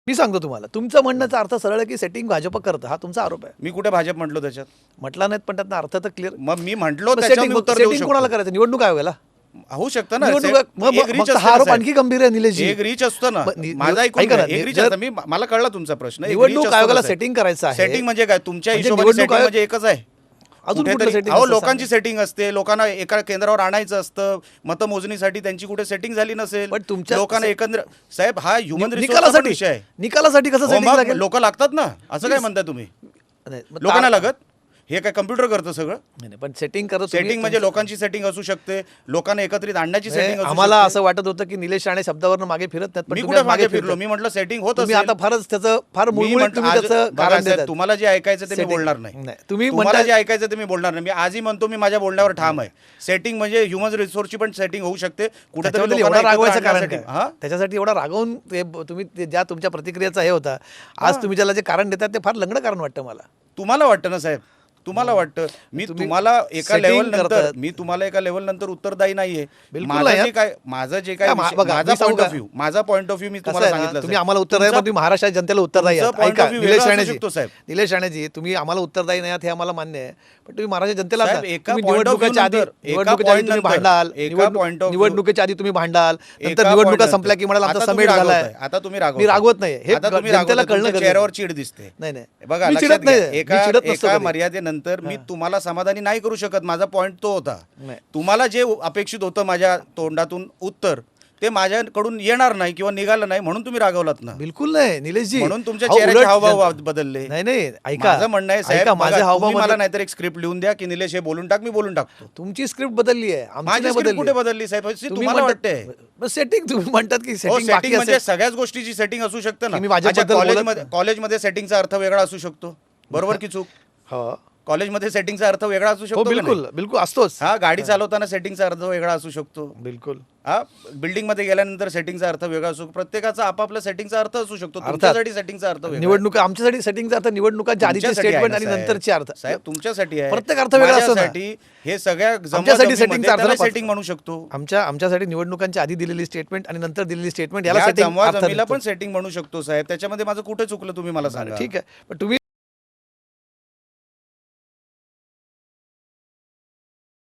मी सांगतो तुम्हाला, तुमचं म्हणण्याचा अर्थ सरळ आहे की सेटिंग भाजप करतं, हा तुमचा आरोप आहे. मी कुठे भाजप म्हटलो त्याच्यात? म्हटला नाहीत पण त्यातनं अर्थ तर क्लिअर. मग मी म्हटलो त्याच्यावर मी उत्तर देऊ सेटिंग कोणाला शकतो. करायचं? निवडणूक आयोगाला. होऊ शकतं ना. निवडणूक एक reach मग असतं हा ना आरोप साहेब. आणखी गंभीर आहे निलेशजी. एक रीच असतो ना. मग माझा ऐकून ऐका ना, घ्या. एक रीच जर- असतं. मला कळला तुमचा प्रश्न. एक reach निवडणूक असतो आयोगाला ना साहेब. सेटिंग करायचं आहे. सेटिंग म्हणजे काय? तुमच्या म्हणजे हिशोबाने निवडणूक सेटिंग आयोग- म्हणजे एकच आहे. अजून कुठेतरी- कुठलं setting अहो, असतं लोकांची सांगा. सेटिंग असते. लोकांना एका केंद्रावर आणायचं असतं. मतमोजणीसाठी त्यांची कुठे सेटिंग झाली नसेल. पण तुमच्या- लोकांना एकंदर साहेब हा ह्युमन निकालासाठी विषय आहे. निकालासाठी कसं सेटिंग लागेल? लोक लागतात ना. असं काय म्हणताय तुम्ही? नाही, मग लोकांना लागत? हे काय कम्प्युटर करतं सगळं? नाही, पण सेटिंग करत सेटिंग म्हणजे लोकांची सेटिंग असू शकते. लोकांना एकत्रित आणण्याची सेटिंग असू आम्हाला शकते. असं वाटत होतं की निलेश राणे शब्दावरनं मागे फिरत नाहीत, पण मी तुम्ही कुठे आज मागे फिरताय. फिरलो? मी म्हटलं सेटिंग होत तुम्ही असेल. आता फारच त्याचं फार मी मुळमुळीत म्हटलं तुम्ही आज- त्याचं बघा कारण साहेब, देतात. तुम्हाला जे ऐकायचं ते मी Setting. बोलणार नाही. नाही, तुम्ही तुम्हाला म्हणताय- जे ऐकायचं ते मी बोलणार नाही. मी आजही म्हणतो मी माझ्या बोलण्यावर ठाम आहे. सेटिंग म्हणजे ह्युमन रिसोर्सची पण सेटिंग होऊ शकते. कुठेतरी त्याच्याबद्दल लोकांना एवढा रागवायचं एकत्र कारण आणण्यासाठी. काय? हा? त्याच्यासाठी एवढा रागवून तुम्ही ज्या तुमच्या प्रतिक्रियेचा हे होता, आज तुम्ही ज्याला जे कारण देतात ते फार लंगडं कारण वाटतं मला. तुम्हाला वाटतं ना साहेब? तुम्हाला वाटतं मी तुम्ही तुम्हाला एका setting लेवल नंतर करतात. मी तुम्हाला एका लेवल नंतर उत्तरदायी नाहीये. बिलकुल माझं नाही, जे हा. काय माझं जे काय काय, विषय- बघा, माझा मी सांगू पॉईंट ऑफ का? व्ह्यू माझा पॉईंट ऑफ व्ह्यू मी कसं तुम्हाला आहे ना, सांगितलं तुम्ही साहेब. आम्हाला उत्तरदायी तुमचा- पण तुम्ही महाराष्ट्राच्या जनतेला उत्तरदायी तुमचं आहात. point ऐका of view निलेश वेगळा असू राणेजी, शकतो, साहेब. निलेश राणेजी, तुम्ही आम्हाला उत्तरदायी नाही आहात हे आम्हाला मान्य आहे, पण तुम्ही महाराष्ट्राच्या जनतेला साहेब, आता- एका तुम्ही point of view निवडणुकीच्या आधी नंतर, एका निवडणुकीच्या आधी point तुम्ही नंतर, भांडाल, एका point of view- निवडणुकीच्या आधी तुम्ही भांडाल, नंतर एका निवडणुका point संपल्या की म्हणाल नंतर. आमचा आता तुम्ही समेट झालाय. रागवताय. आता तुम्ही मी रागवत नाही, हे आता तुम्ही जनतेला रागवताय. कळणं तुमच्या गरजेचं चेहऱ्यावर आहे. चीड दिसते. नाही नाही बघा मी लक्षात चिडत घ्या. नाही, मी एका चिडत नसतो एका कधी. मर्यादेनंतर मी तुम्हाला समाधानी नाही करू शकत. माझा पॉईंट तो होता. नाही. तुम्हाला जे अपेक्षित होतं माझ्या तोंडातून उत्तर ते माझ्याकडून येणार नाही किंवा निघालं नाही म्हणून तुम्ही रागवलात ना. बिलकुल नाही निलेशजी, म्हणून तुमच्या अहो, चेहऱ्याचे उलट हावभाव बदलले. नाही नाही ऐका, माझं म्हणणं आहे साहेब, ऐका, माझे बघा, हावभाव तुम्ही मला बदल- नाहीतर एक स्क्रिप्ट लिहून द्या की निलेश हे बोलून टाक, मी बोलून टाकतो. तुमची स्क्रिप्ट बदलली आहे, आमची माझी नाही स्क्रिप्ट कुठे बदलली. बदलली साहेब? अशी तुम्हाला वाटते? सेटिंग तुम्ही म्हणतात की हो, सेटिंग सेटिंग बाकी म्हणजे असेल. सगळ्याच गोष्टीची सेटिंग असू शकतं ना. तुम्ही माझ्याबद्दल बोलत- कॉलेजमध्ये सेटिंगचा अर्थ वेगळा असू शकतो. बरोबर की चूक? हो कॉलेजमध्ये सेटिंगचा अर्थ वेगळा असू हो, शकतो का बिलकुल नाही? बिलकुल असतोच. हा, गाडी चालवताना सेटिंगचा अर्थ वेगळा असू शकतो. बिलकुल हा, बिल्डिंग मध्ये गेल्यानंतर सेटिंगचा अर्थ वेगळा असू शकतो. प्रत्येकाचा आपापल्या सेटिंगचा अर्थ असू शकतो. तुमच्यासाठी सेटिंगचा अर्थ वेगळा आहे. निवडणुका आमच्यासाठी सेटिंगचा अर्थ निवडणुकांच्या आधीचे तुमच्यासाठी आहे स्टेटमेंट ना आणि साहेब. नंतरचे अर्थ. साहेब तुमच्यासाठी आहे. प्रत्येक अर्थ वेगळा असतो ना. माझ्यासाठी हे सगळ्या आमच्यासाठी सेटिंगचा अर्थ सेटिंग म्हणू शकतो. आमच्यासाठी निवडणुकांच्या आधी दिलेली स्टेटमेंट आणि नंतर दिलेली स्टेटमेंट याला या सेटिंग जमवा अर्थ जमीला देतो. पण सेटिंग म्हणू शकतो साहेब. त्याच्यामध्ये माझं कुठे चुकलं तुम्ही मला सांगा. ठीक आहे, पण तुम्ही